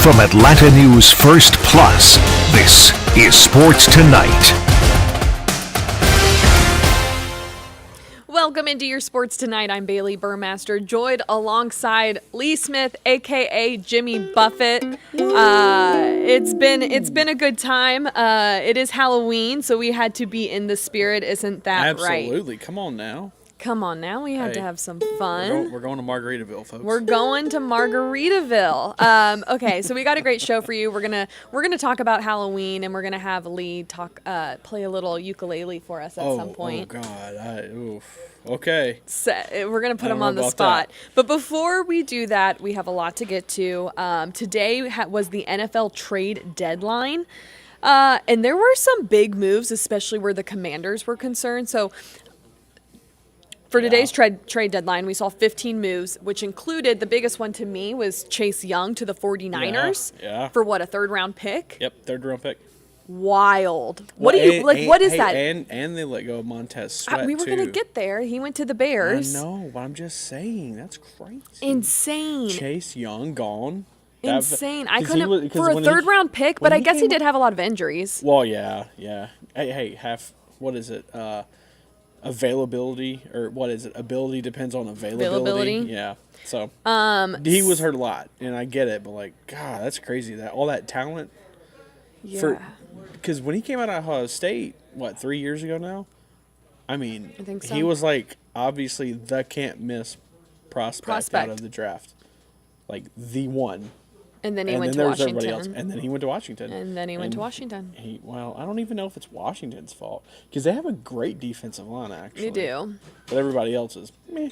From Atlanta News First Plus, this is Sports Tonight. Welcome into your Sports Tonight. I'm Bailey Burmaster, joined alongside Lee Smith, a.k.a. Jimmy Buffett. It's been a good time. It is Halloween, so we had to be in the spirit. Isn't that right? Absolutely. Come on now. Come on now. We had to have some fun. We're going to Margaritaville, folks. We're going to Margaritaville. Okay, so we got a great show for you. We're gonna talk about Halloween, and we're gonna have Lee play a little ukulele for us at some point. Oh God! Oof. Okay. So we're gonna put him on the spot. But before we do that, we have a lot to get to. Today was the NFL trade deadline. And there were some big moves, especially where the Commanders were concerned. So for today's trade deadline, we saw 15 moves, which included, the biggest one to me was Chase Young to the 49ers. Yeah. For what, a third-round pick? Yep, third-round pick. Wild. What is that? And they let go of Montez Sweat, we were going to get there. He went to the Bears. I know, but I'm just saying, that's crazy. Insane. Chase Young gone. Insane. I couldn't, for a third-round pick, but I guess he did have a lot of injuries. Well, yeah. Hey, what is it? Availability, or what is it? Ability depends on availability. Yeah. So he was hurt a lot, and I get it, but God, that's crazy. That all that talent. Yeah. Because when he came out of Ohio State, 3 years ago now? I mean, I think so. He was obviously the can't miss prospect out of the draft, the one. And then he went to Washington. Else. And then he went to Washington. I don't even know if it's Washington's fault. Because they have a great defensive line, actually. They do. But everybody else is meh.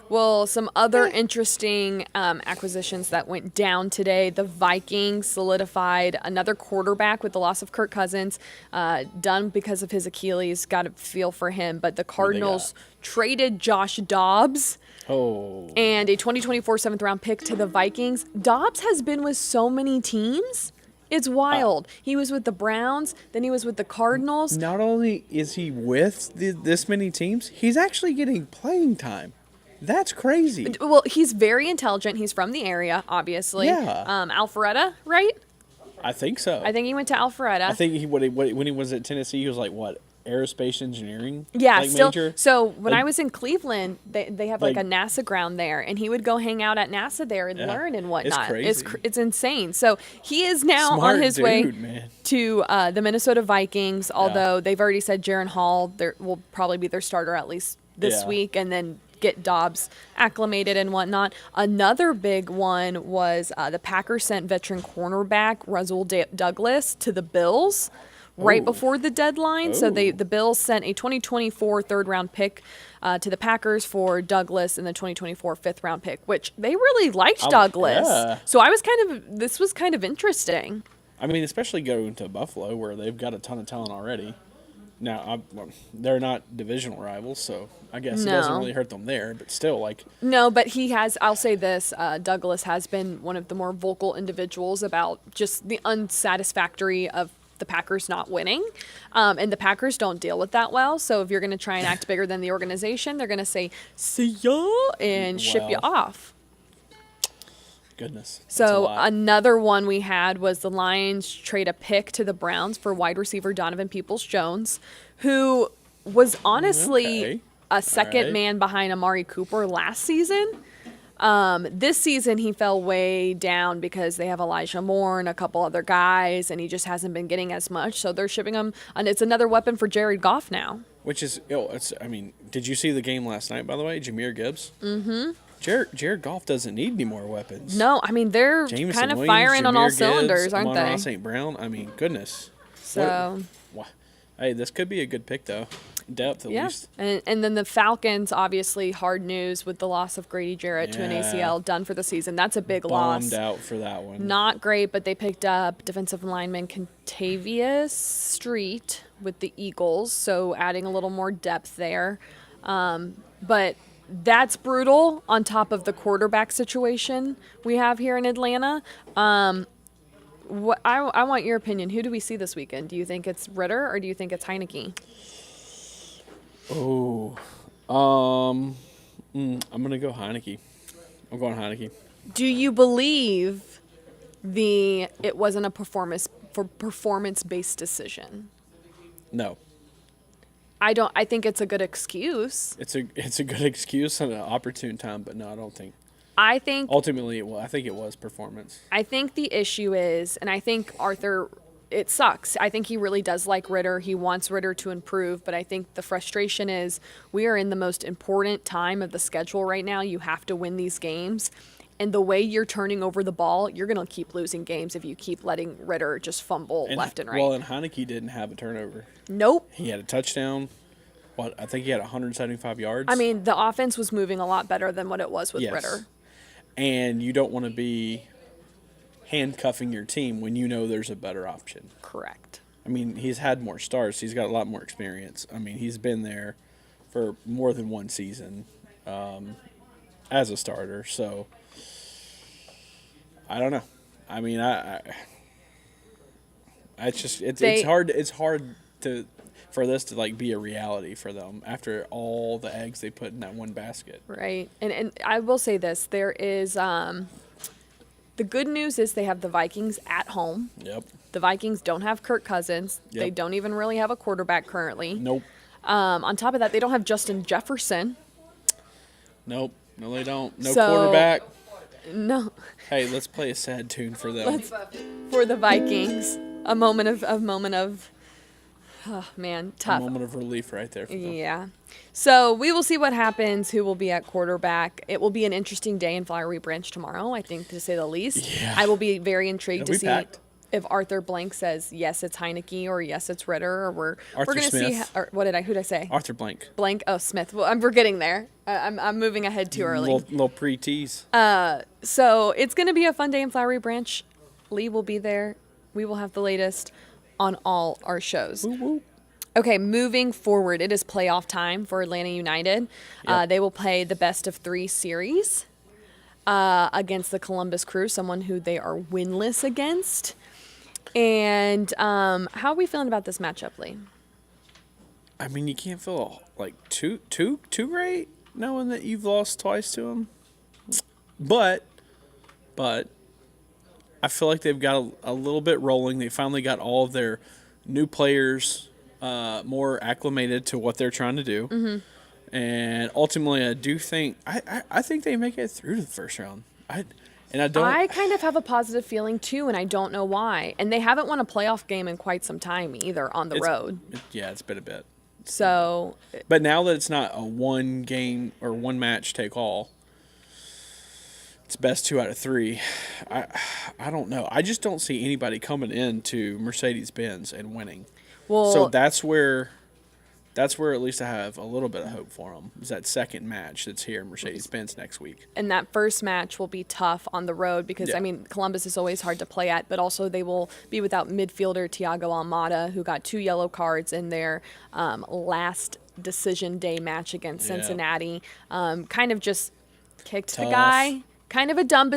Well, some other interesting acquisitions that went down today. The Vikings solidified another quarterback with the loss of Kirk Cousins, done because of his Achilles. Got a feel for him. But the Cardinals traded Josh Dobbs. Oh. And a 2024 7th-round pick to the Vikings. Dobbs has been with so many teams. It's wild. He was with the Browns, then he was with the Cardinals. Not only is he with this many teams, he's actually getting playing time. That's crazy. Well, he's very intelligent. He's from the area, obviously. Yeah. Alpharetta, right? I think so. I think he went to Alpharetta. I think when he was at Tennessee, he was aerospace engineering? Yeah, still. Major? So when I was in Cleveland, they have a NASA ground there, and he would go hang out at NASA there and learn and whatnot. It's crazy. It's insane. So he is now Smart on his dude, way man. to the Minnesota Vikings, although they've already said Jaron Hall will probably be their starter at least this week, and then get Dobbs acclimated and whatnot. Another big one was the Packers sent veteran cornerback Rasul Douglas to the Bills right before the deadline. So the Bills sent a 2024 third-round pick to the Packers for Douglas and the 2024 fifth-round pick, which they really liked Douglas. Yeah. So this was kind of interesting. I mean, especially going to Buffalo where they've got a ton of talent already. Now, they're not divisional rivals, so I guess it doesn't really hurt them there, but still, No, but he has, I'll say this, Douglas has been one of the more vocal individuals about just the unsatisfactory of the Packers not winning. And the Packers don't deal with that well, so if you're going to try and act bigger than the organization, they're going to say, see ya, and ship you off. Goodness. So another one we had was the Lions trade a pick to the Browns for wide receiver Donovan Peoples-Jones, who was honestly a second man behind Amari Cooper last season. This season he fell way down because they have Elijah Moore and a couple other guys, and he just hasn't been getting as much. So they're shipping him, and it's another weapon for Jared Goff now. Which is, did you see the game last night, by the way? Jameer Gibbs? Mm-hmm. Jared Goff doesn't need any more weapons. No, I mean, they're kind of firing on all cylinders, aren't they? St. Brown, goodness. So, hey, this could be a good pick, though. Depth, at least. And then the Falcons, obviously, hard news with the loss of Grady Jarrett to an ACL, done for the season. That's a big loss. Bummed out for that one. Not great, but they picked up defensive lineman Contavious Street with the Eagles, so adding a little more depth there. But that's brutal on top of the quarterback situation we have here in Atlanta. I want your opinion. Who do we see this weekend? Do you think it's Ritter or do you think it's Heineke? Oh, I'm going to go Heineke. I'm going Heineke. Do you believe it wasn't a performance-based decision. No. I think it's a good excuse. It's a good excuse and an opportune time, but no, I don't think. I think ultimately I think it was performance. I think the issue is, and I think Arthur, it sucks. I think he really does like Ritter. He wants Ritter to improve, but I think the frustration is we are in the most important time of the schedule right now. You have to win these games. And the way you're turning over the ball, you're going to keep losing games if you keep letting Ritter just fumble left and right. Well, and Heineke didn't have a turnover. Nope. He had a touchdown. I think he had 175 yards. I mean, the offense was moving a lot better than what it was with Ritter. And you don't want to be handcuffing your team when you know there's a better option. Correct. I mean, he's had more starts. He's got a lot more experience. I mean, he's been there for more than one season as a starter. So, I don't know. I mean, it's hard for this to like be a reality for them after all the eggs they put in that one basket. Right. And I will say this, there is the good news is they have the Vikings at home. Yep. The Vikings don't have Kirk Cousins. Yep. They don't even really have a quarterback currently. Nope. On top of that, they don't have Justin Jefferson. Nope. No, they don't. No quarterback. No. Hey, let's play a sad tune for them. For the Vikings, a moment of oh man, tough. A moment of relief right there for them. Yeah. So we will see what happens, who will be at quarterback. It will be an interesting day in Flowery Branch tomorrow, I think, to say the least. Yeah. I will be very intrigued to see packed. if Arthur Blank says, yes, it's Heineke, or yes, it's Ritter, or we're going to see. Or who did I say? Arthur Blank. Blank. Oh, Smith. Well, we're getting there. I'm moving ahead too early. Little pre-tease. So it's going to be a fun day in Flowery Branch. Lee will be there. We will have the latest on all our shows. Woo woo. Okay, moving forward, it is playoff time for Atlanta United. Yep. They will play the best of 3 series against the Columbus Crew, someone who they are winless against. And how are we feeling about this matchup, Lee? I mean, you can't feel like too great knowing that you've lost twice to them. But I feel like they've got a little bit rolling. They finally got all of their new players more acclimated to what they're trying to do. Mm-hmm. And ultimately, I do think I think they make it through to the first round. I kind of have a positive feeling too, and I don't know why. And they haven't won a playoff game in quite some time either on the road. It's been a bit. So, but now that it's not a one game or one match take all, it's best 2 out of 3. I don't know. I just don't see anybody coming into Mercedes-Benz and winning. Well, so that's where at least I have a little bit of hope for them. Is that second match that's here in Mercedes-Benz next week. And that first match will be tough on the road because, I mean, Columbus is always hard to play at, but also they will be without midfielder Thiago Almada, who got 2 yellow cards in their last decision day match against Cincinnati. Kind of just kicked the guy. Kind of a dumb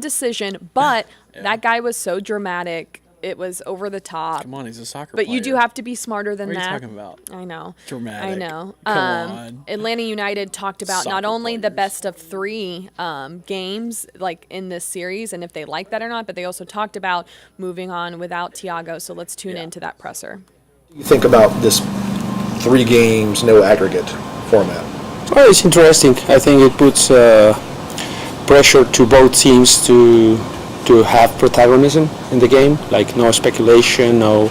decision, but that guy was so dramatic. It was over the top. Come on, he's a soccer player. But you do have to be smarter than that. that. What are you talking about? I know. Dramatic. I know. Come on. Atlanta United talked about Soccer not only players. the best of 3 games like in this series and if they like that or not, but they also talked about moving on without Thiago. So let's tune into that presser. You think about this 3 games, no aggregate format. Well, it's interesting. I think it puts pressure to both teams to have protagonism in the game, like no speculation, no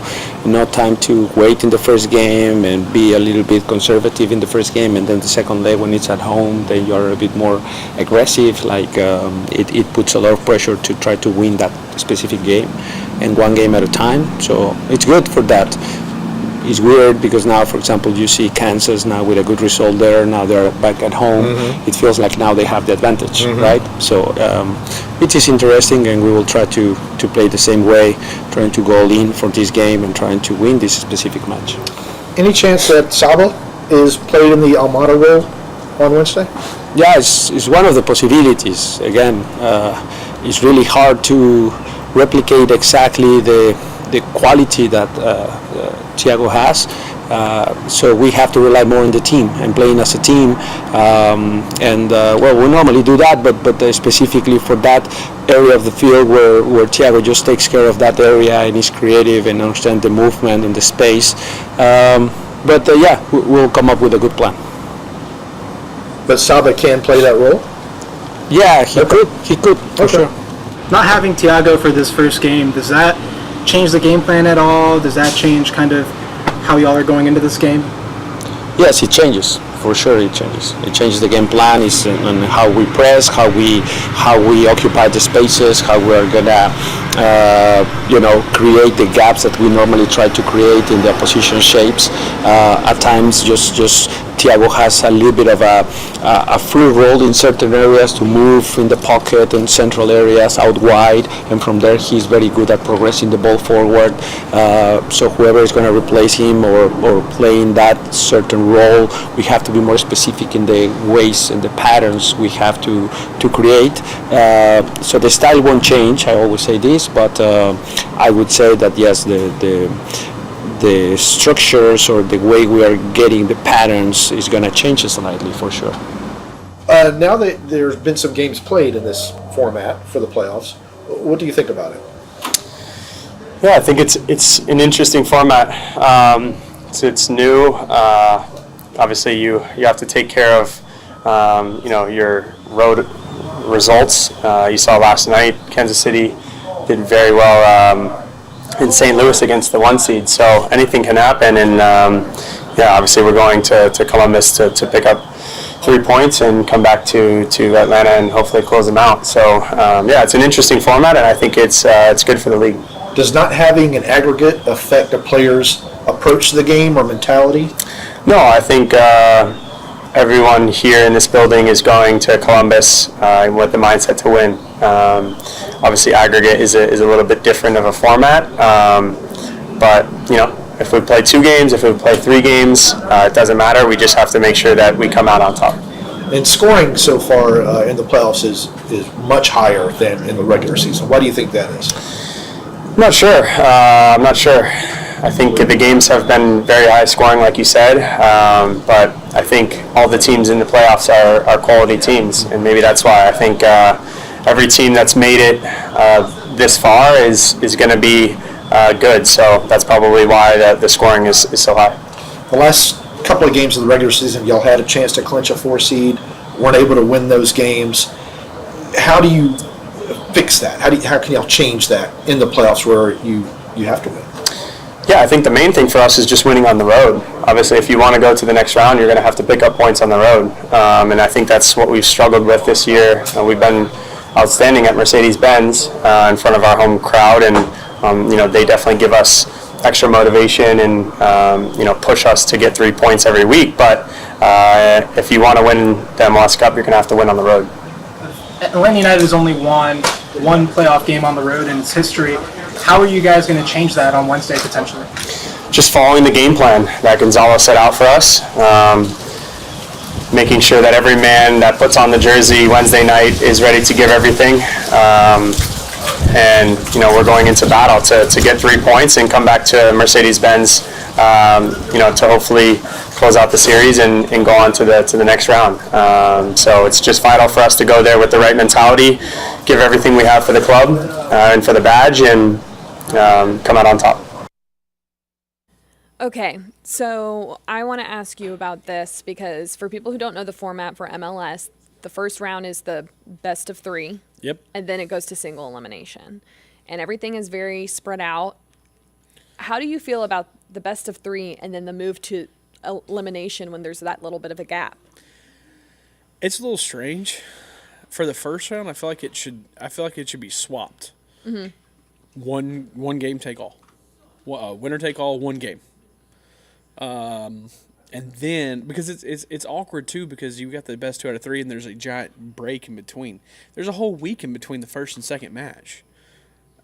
time to wait in the first game and be a little bit conservative in the first game, and then the second leg when it's at home, then you're a bit more aggressive. Like it puts a lot of pressure to try to win that specific game, and 1 game at a time. So it's good for that. It's weird because now, for example, you see Kansas now with a good result there. Now they're back at home. Mm-hmm. It feels like now they have the advantage, right? So it is interesting, and we will try to play the same way, trying to go all in for this game and trying to win this specific match. Any chance that Saba is played in the Almada role on Wednesday? Yeah, it's one of the possibilities. Again, it's really hard to replicate exactly the quality that Thiago has. So we have to rely more on the team and playing as a team. We normally do that, but specifically for that area of the field where Thiago just takes care of that area and is creative and understands the movement and the space. We'll come up with a good plan. But Saba can play that role? Yeah, he could, for sure. Not having Thiago for this first game, does that change the game plan at all? Does that change kind of how y'all are going into this game? Yes, it changes. For sure, it changes. It changes the game plan. It's on how we press, how we occupy the spaces, how we're gonna, create the gaps that we normally try to create in the opposition shapes. At times, just Thiago has a little bit of a free role in certain areas to move in the pocket and central areas out wide, and from there he's very good at progressing the ball forward. So whoever is going to replace him or playing that certain role, we have to be more specific in the ways and the patterns we have to create. So the style won't change, I always say this, but I would say that yes, the structures or the way we are getting the patterns is going to change slightly for sure. Now that there's been some games played in this format for the playoffs, what do you think about it? Yeah, I think it's an interesting format. It's new. Obviously, you have to take care of your road results. You saw last night, Kansas City did very well in St. Louis against the 1 seed. So anything can happen, and obviously we're going to Columbus to pick up 3 points and come back to Atlanta and hopefully close them out. So it's an interesting format, and I think it's good for the league. Does not having an aggregate affect a player's approach to the game or mentality? No, I think everyone here in this building is going to Columbus with the mindset to win. Obviously, aggregate is a little bit different of a format, but if we play 2 games, if we play 3 games, it doesn't matter. We just have to make sure that we come out on top. And scoring so far in the playoffs is much higher than in the regular season. Why do you think that is? I'm not sure. I think the games have been very high scoring, like you said, but I think all the teams in the playoffs are quality teams, and maybe that's why I think every team that's made it this far is going to be good. So that's probably why the scoring is so high. The last couple of games of the regular season, y'all had a chance to clinch a 4 seed, weren't able to win those games. How do you fix that? How can y'all change that in the playoffs where you have to win? Yeah, I think the main thing for us is just winning on the road. Obviously, if you want to go to the next round, you're going to have to pick up points on the road. And I think that's what we've struggled with this year. We've been outstanding at Mercedes-Benz in front of our home crowd, and they definitely give us extra motivation and push us to get 3 points every week. But if you want to win the MLS Cup, you're going to have to win on the road. Atlanta United has only won 1 playoff game on the road in its history. How are you guys going to change that on Wednesday potentially? Just following the game plan that Gonzalo set out for us. Making sure that every man that puts on the jersey Wednesday night is ready to give everything. And we're going into battle to get 3 points and come back to Mercedes-Benz, to hopefully close out the series and go on to the next round. So it's just vital for us to go there with the right mentality, give everything we have for the club and for the badge, and come out on top. Okay, so I want to ask you about this because for people who don't know the format for MLS, the first round is the best of 3. Yep. And then it goes to single elimination. And everything is very spread out. How do you feel about the best of 3 and then the move to elimination when there's that little bit of a gap? It's a little strange. For the first round, I feel like it should be swapped. Mm-hmm. One game take all. Winner take all, 1 game. And then because it's awkward too because you got the best 2 out of 3 and there's a giant break in between. There's a whole week in between the first and second match.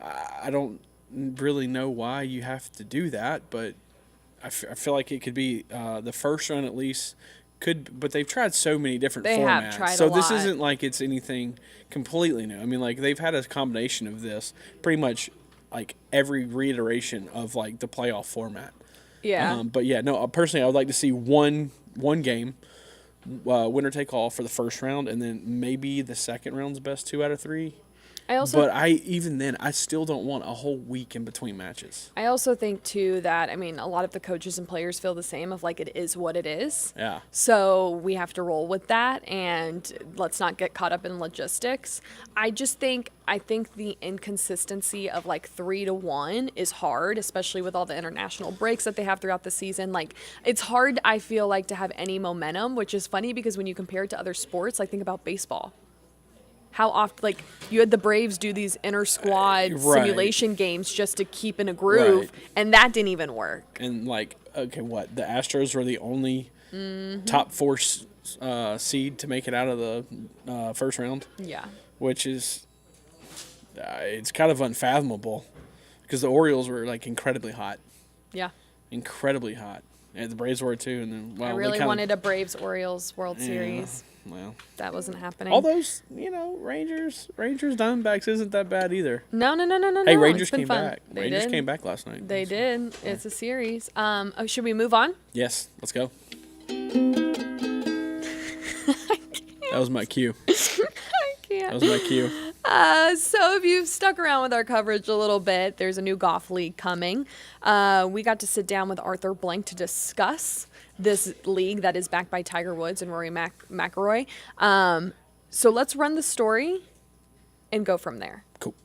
I don't really know why you have to do that, but I feel like it could be the first round at least could. But they've tried so many different formats. They have tried so a lot. This isn't like it's anything completely new. I mean, like they've had a combination of this pretty much like every reiteration of like the playoff format. Yeah. But yeah, no. Personally, I would like to see one game, winner take all for the first round, and then maybe the second round's best 2 out of 3. But I still don't want a whole week in between matches. I also think too that, I mean, a lot of the coaches and players feel the same of like, it is what it is. Yeah. So we have to roll with that, and let's not get caught up in logistics. I think the inconsistency of like 3-1 is hard, especially with all the international breaks that they have throughout the season. Like, it's hard, I feel like, to have any momentum, which is funny because when you compare it to other sports, like think about baseball. How often, like, you had the Braves do these inter-squad simulation games just to keep in a groove, and that didn't even work. And, like, okay, what? The Astros were the only top 4 seed to make it out of the first round? Yeah. Which is, it's kind of unfathomable because the Orioles were, like, incredibly hot. Yeah. Incredibly hot. And the Braves were, too. And then, I really wanted a Braves-Orioles World Series. Well, that wasn't happening. All those, Rangers, Diamondbacks isn't that bad either. No. Hey, Rangers it's been came fun. back. They Rangers did. came back last night. They did. It's a series. Should we move on? Yes, let's go. That was my cue. I can't. That was my cue. So if you've stuck around with our coverage a little bit, there's a new golf league coming. We got to sit down with Arthur Blank to discuss this league that is backed by Tiger Woods and Rory McIlroy. So let's run the story and go from there. Cool.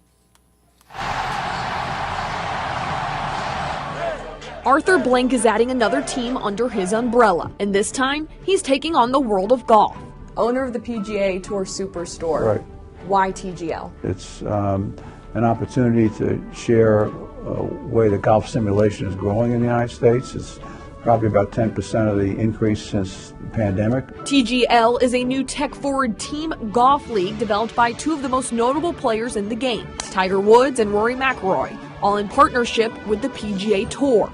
Arthur Blank is adding another team under his umbrella, and this time he's taking on the world of golf. Owner of the PGA Tour Superstore. Right. Why TGL? It's an opportunity to share a way that golf simulation is growing in the United States. It's probably about 10% of the increase since the pandemic. TGL is a new tech-forward team golf league developed by 2 of the most notable players in the game, Tiger Woods and Rory McIlroy, all in partnership with the PGA Tour.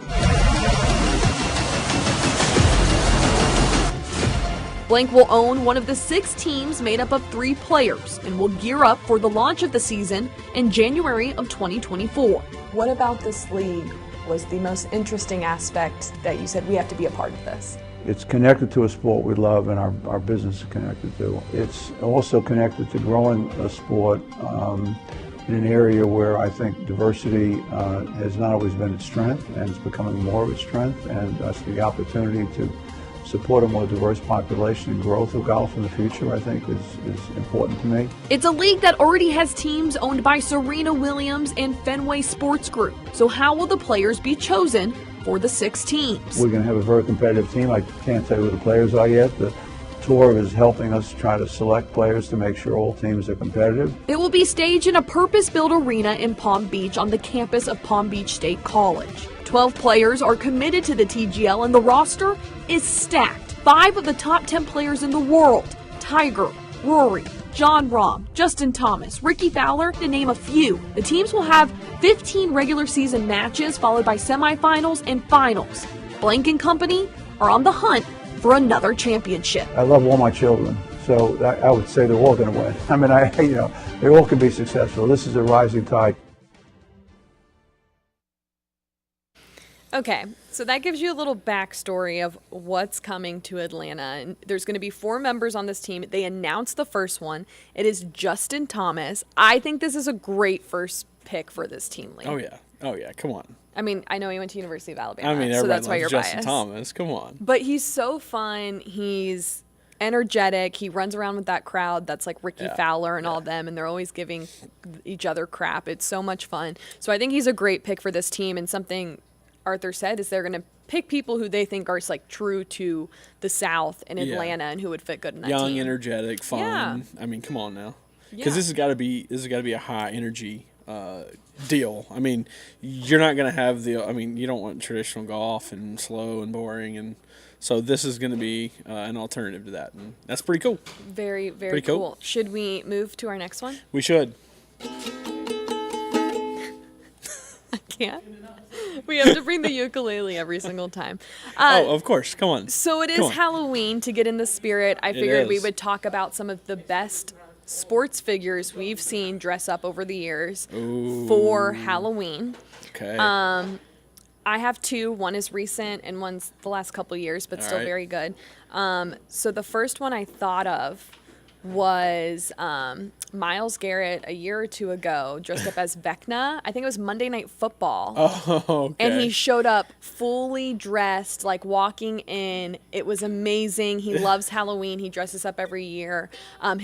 Blank will own one of the 6 teams made up of 3 players and will gear up for the launch of the season in January of 2024. What about this league was the most interesting aspect that you said we have to be a part of this? It's connected to a sport we love and our business is connected to. It's also connected to growing a sport in an area where I think diversity has not always been its strength, and it's becoming more of its strength, and that's the opportunity to support a more diverse population and growth of golf in the future, I think, is important to me. It's a league that already has teams owned by Serena Williams and Fenway Sports Group. So how will the players be chosen for the 6 teams? We're going to have a very competitive team. I can't tell you who the players are yet. The tour is helping us try to select players to make sure all teams are competitive. It will be staged in a purpose-built arena in Palm Beach on the campus of Palm Beach State College. 12 players are committed to the TGL, and the roster is stacked. 5 of the top 10 players in the world: Tiger, Rory, Jon Rahm, Justin Thomas, Ricky Fowler, to name a few. The teams will have 15 regular season matches, followed by semifinals and finals. Blank and company are on the hunt for another championship. I love all my children, so I would say they're all going to win. I mean, they all can be successful. This is a rising tide. Okay, so that gives you a little backstory of what's coming to Atlanta. And there's going to be 4 members on this team. They announced the first one. It is Justin Thomas. I think this is a great first pick for this team league. Oh yeah, come on. I mean, I know he went to University of Alabama, I mean, so that's why loves you're Justin biased. Thomas, come on. But he's so fun. He's energetic. He runs around with that crowd that's like Ricky Fowler and all them, and they're always giving each other crap. It's so much fun. So I think he's a great pick for this team, and something Arthur said is they're going to pick people who they think are like true to the South in Atlanta and who would fit good in that team. Young, energetic, fun. Yeah. I mean, come on now. Because this has got to be a high energy deal. I mean, you're not going to have you don't want traditional golf and slow and boring, and so this is going to be an alternative to that, and that's pretty cool. Very, very pretty cool. Should we move to our next one? We should. I can't. We have to bring the ukulele every single time. Of course. Come on. So it is Halloween. To get in the spirit, I figured we would talk about some of the best sports figures we've seen dress up over the years for Halloween. Okay. I have two. One is recent and one's the last couple years, but still very good. So the first one I thought of was Miles Garrett a year or two ago, dressed up as Vecna. I think it was Monday Night Football. Oh, okay. And he showed up fully dressed, like walking in. It was amazing. He loves Halloween. He dresses up every year. I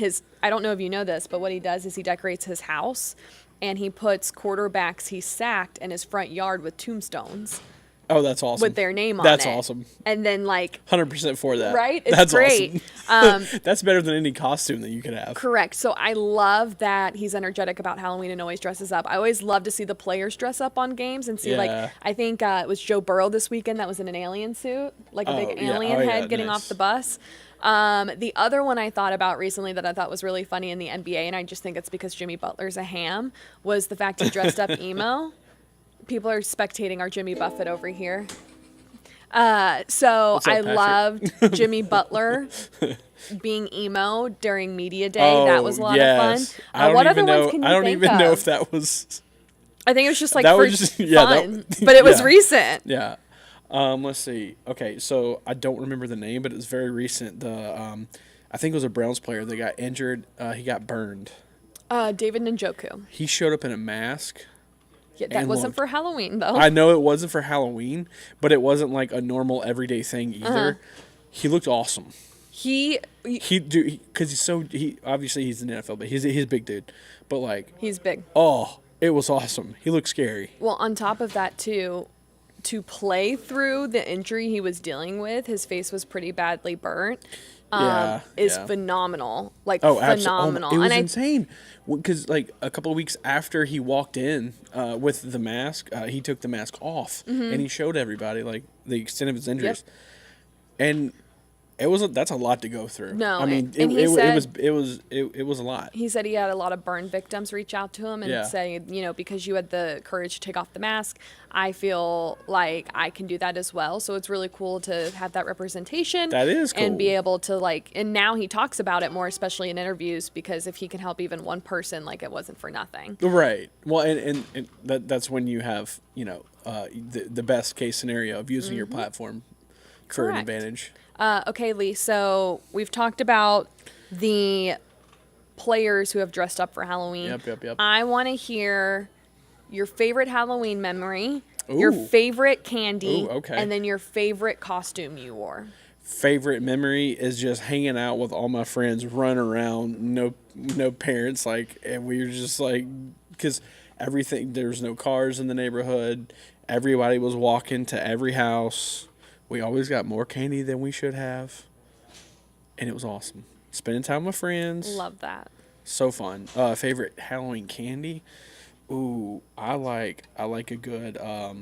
don't know if you know this, but what he does is he decorates his house, and he puts quarterbacks he sacked in his front yard with tombstones. Oh, that's awesome. With their name on That's it. That's awesome. And then 100% for that. Right? It's that's great. Awesome. That's better than any costume that you could have. Correct. So I love that he's energetic about Halloween and always dresses up. I always love to see the players dress up on games and see, I think it was Joe Burrow this weekend that was in an alien suit, like a big alien head getting off the bus. The other one I thought about recently that I thought was really funny in the NBA, and I just think it's because Jimmy Butler's a ham, was the fact he dressed up emo. People are spectating our Jimmy Buffett over here. So I loved Jimmy Butler being emo during media day. That was a lot of fun. What other ones can you think of? I don't even know if that was. I think it was just like that for was just, fun, but it was recent. Yeah. Let's see. Okay, so I don't remember the name, but it was very recent. I think it was a Browns player that got injured. He got burned. David Njoku. He showed up in a mask. Yeah, that wasn't for Halloween, though. I know it wasn't for Halloween, but it wasn't like a normal everyday thing either. He looked awesome. Because obviously he's in the NFL, but he's a big dude. But like he's big. Oh, it was awesome. He looked scary. Well, on top of that too, to play through the injury he was dealing with, his face was pretty badly burnt. Is phenomenal. Like phenomenal. It was insane. Because like a couple of weeks after he walked in with the mask, he took the mask off and he showed everybody like the extent of his injuries. And that's a lot to go through. No, I mean, it was a lot. He said he had a lot of burn victims reach out to him and say, because you had the courage to take off the mask, I feel like I can do that as well. So it's really cool to have that representation. That is cool. And be able to and now he talks about it more, especially in interviews, because if he can help even one person, it wasn't for nothing. Right. Well, and that's when you have, the best case scenario of using your platform for an advantage. Okay, Lee, so we've talked about the players who have dressed up for Halloween. Yep. I want to hear your favorite Halloween memory, your favorite candy, and then your favorite costume you wore. Favorite memory is just hanging out with all my friends, running around, no parents, and we were just because everything, there was no cars in the neighborhood, everybody was walking to every house. We always got more candy than we should have, and it was awesome. Spending time with friends. Love that. So fun. Favorite Halloween candy? Ooh, I like a good. I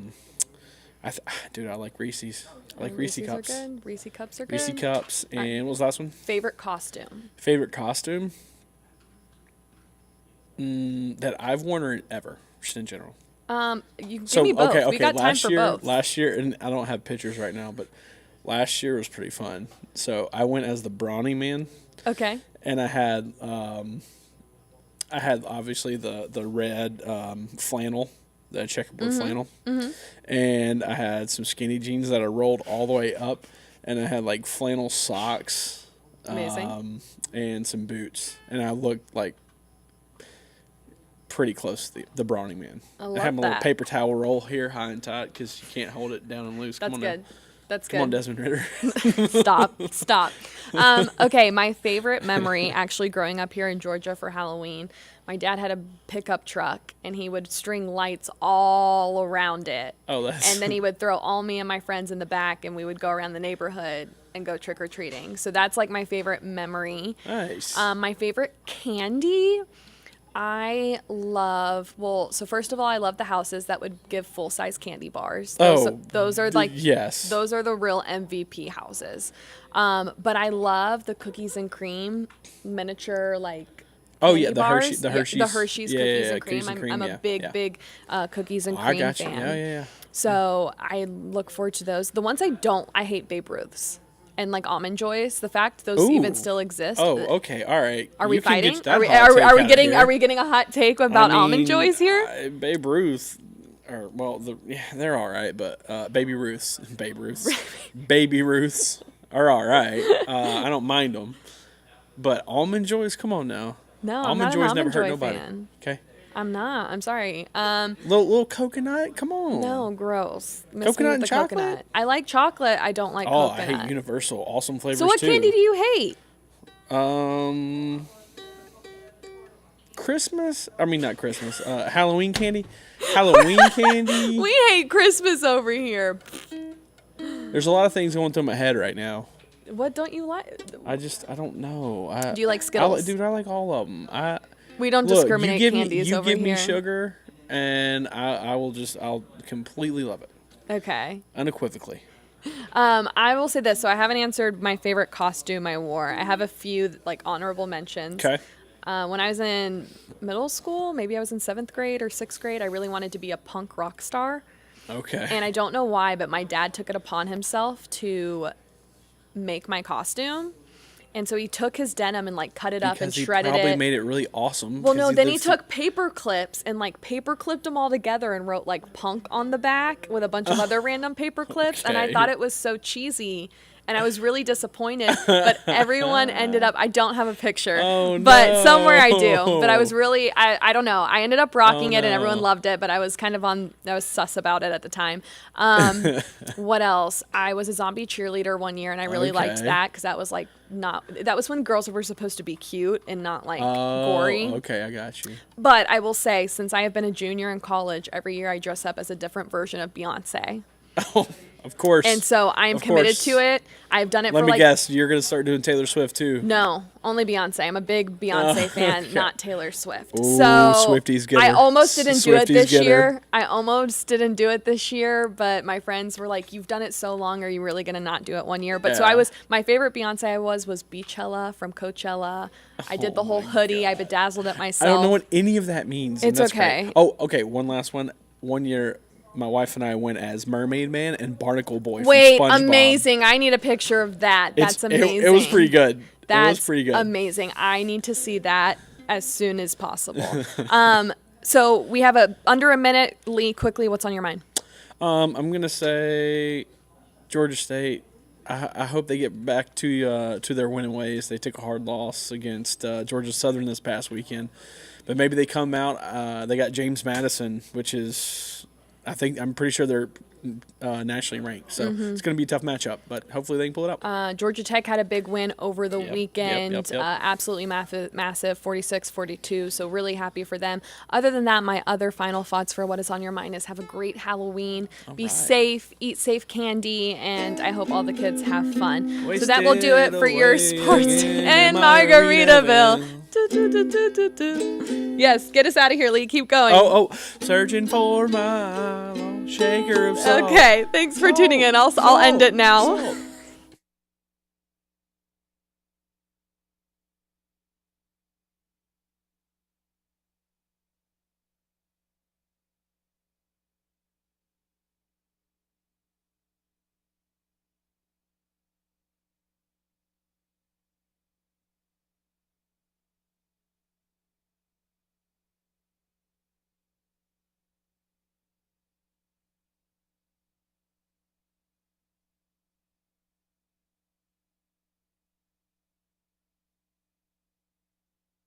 like Reese's. I like Reese's Cups. Are good. Reese's Cups are good. Reese's Cups, and what was the last one? Favorite costume. Favorite costume? That I've worn ever, just in general. You give me both. Okay. We got time for both. Last year, and I don't have pictures right now, but last year was pretty fun. So I went as the Brawny Man. Okay. And I had obviously the red flannel, the checkerboard flannel, and I had some skinny jeans that I rolled all the way up, and I had flannel socks, amazing, and some boots, and I looked pretty close to the Brawny Man. I love had my that. little paper towel roll here, high and tight, because you can't hold it down and loose. That's good. That's good. Come on, Desmond Ritter. Stop. Okay, my favorite memory, actually growing up here in Georgia for Halloween, my dad had a pickup truck, and he would string lights all around it. And then he would throw all me and my friends in the back, and we would go around the neighborhood and go trick-or-treating. So that's my favorite memory. Nice. My favorite candy... so first of all, I love the houses that would give full-size candy bars. Those are yes. Those are the real MVP houses. But I love the cookies and cream miniature the bars. The Hershey's. The Hershey's cookies and cream. I'm a big cookies and cream I got you. fan. Yeah. So I look forward to those. The ones I hate Babe Ruths. And Almond Joys, the fact those even still exist. Oh, okay, all right. Are we fighting? Are we getting a hot take about Almond Joys here? Babe Ruth, they're all right, but Baby Ruths are all right. I don't mind them, but Almond Joys, come on now. No, I'm Almond not an Joys Almond never hurt Joy nobody. fan. Okay, I'm not. I'm sorry. little coconut, come on. No, gross. Miss me Coconut with and the chocolate? Coconut. I like chocolate. I don't like Oh, coconut. I hate Universal, awesome flavors So what too. candy do you hate? Christmas? I mean, not Christmas. Halloween candy. Halloween candy. We hate Christmas over here. There's a lot of things going through my head right now. What don't you like? I don't know. Do you like Skittles? Dude, I like all of them. We don't discriminate candies over here. You give me sugar, and I'll completely love it. Okay. Unequivocally. I will say this. So I haven't answered my favorite costume I wore. I have a few like honorable mentions. Okay. When I was in middle school, maybe I was in 7th grade or 6th grade, I really wanted to be a punk rock star. Okay. And I don't know why, but my dad took it upon himself to make my costume. And so he took his denim and like cut it up and shredded it. He probably made it really awesome. Well, no, then he took paper clips and like paper clipped them all together and wrote like punk on the back with a bunch of other random paper clips. And I thought it was so cheesy. And I was really disappointed, but everyone ended up, I don't have a picture, but somewhere I do. But I was really, I don't know. I ended up rocking it and everyone loved it, but I was kind of I was sus about it at the time. What else? I was a zombie cheerleader one year and I really liked that because that was like that was when girls were supposed to be cute and not like gory. Okay, I got you. But I will say, since I have been a junior in college, every year I dress up as a different version of Beyonce. Oh, of course. And so I am committed to it. I've done it Let for me like... guess, you're going to start doing Taylor Swift too. No, only Beyonce. I'm a big Beyonce fan, not Taylor Swift. Ooh, so Swifties get her. I almost didn't do it this year. I almost didn't do it this year, but my friends were like, you've done it so long, are you really going to not do it one year? But so my favorite Beyonce I was Beachella from Coachella. I did the whole hoodie. I bedazzled it myself. I don't know what any of that means. It's okay. Great. Oh, okay, one last one. One year... my wife and I went as Mermaid Man and Barnacle Boy from SpongeBob. Amazing. I need a picture of that. That's amazing. It was pretty good. That's it was pretty good. Amazing. I need to see that as soon as possible. So we have under a minute. Lee, quickly, what's on your mind? I'm going to say Georgia State. I hope they get back to their winning ways. They took a hard loss against Georgia Southern this past weekend. But maybe they come out. They got James Madison, which is... I'm pretty sure they're nationally ranked, so it's going to be a tough matchup, but hopefully they can pull it up. Georgia Tech had a big win over the weekend, Yep. absolutely massive, 46-42, so really happy for them. Other than that, my other final thoughts for what is on your mind is have a great Halloween, be safe, eat safe candy, and I hope all the kids have fun. So that will do it for your sports in Margaritaville. Yes, get us out of here, Lee. Keep going. Searching for my shaker of salt. Okay, thanks for tuning in. I'll end it now.